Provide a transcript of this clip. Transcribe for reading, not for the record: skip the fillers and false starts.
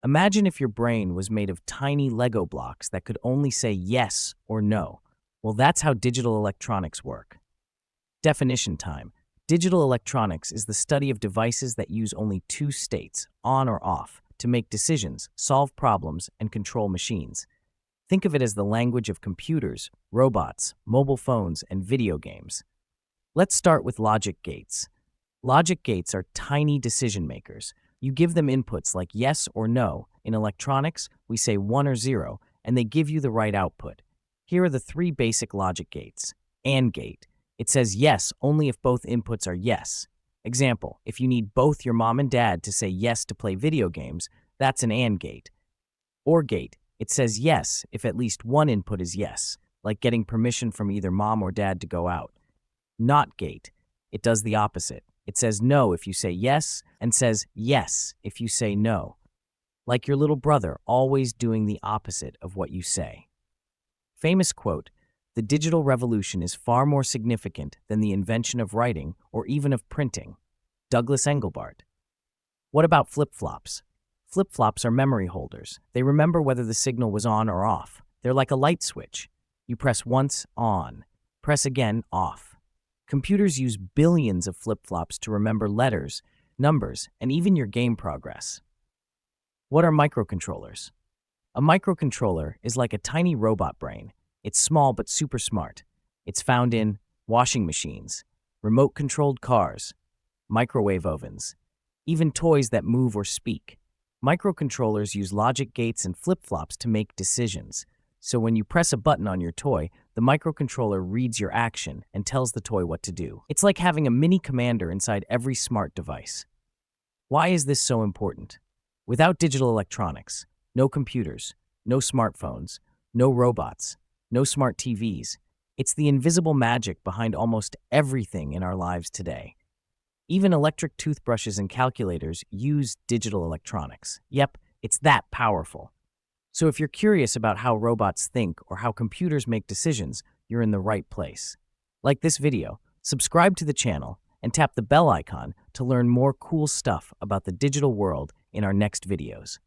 Imagine if your brain was made of tiny Lego blocks that could only say yes or no. Well, that's how digital electronics work. Definition time. Digital electronics is the study of devices that use only two states, on or off, to make decisions, solve problems, and control machines. Think of it as the language of computers, robots, mobile phones, and video games. Let's start with logic gates. Logic gates are tiny decision makers. You give them inputs like yes or no. In electronics, we say 1 or 0, and they give you the right output. Here are the three basic logic gates. AND gate. It says yes only if both inputs are yes. Example, if you need both your mom and dad to say yes to play video games, that's an AND gate. OR gate. It says yes if at least one input is yes, like getting permission from either mom or dad to go out. NOT gate. It does the opposite. It says no if you say yes and says yes if you say no. Like your little brother, always doing the opposite of what you say. Famous quote, "The digital revolution is far more significant than the invention of writing or even of printing." Douglas Engelbart. What about flip-flops? Flip-flops are memory holders. They remember whether the signal was on or off. They're like a light switch. You press once, on. Press again, off. Computers use billions of flip-flops to remember letters, numbers, and even your game progress. What are microcontrollers? A microcontroller is like a tiny robot brain. It's small but super smart. It's found in washing machines, remote-controlled cars, microwave ovens, even toys that move or speak. Microcontrollers use logic gates and flip-flops to make decisions. So when you press a button on your toy, the microcontroller reads your action and tells the toy what to do. It's like having a mini commander inside every smart device. Why is this so important? Without digital electronics, no computers, no smartphones, no robots, no smart TVs. It's the invisible magic behind almost everything in our lives today. Even electric toothbrushes and calculators use digital electronics. Yep, it's that powerful. So if you're curious about how robots think or how computers make decisions, you're in the right place. Like this video, subscribe to the channel, and tap the bell icon to learn more cool stuff about the digital world in our next videos.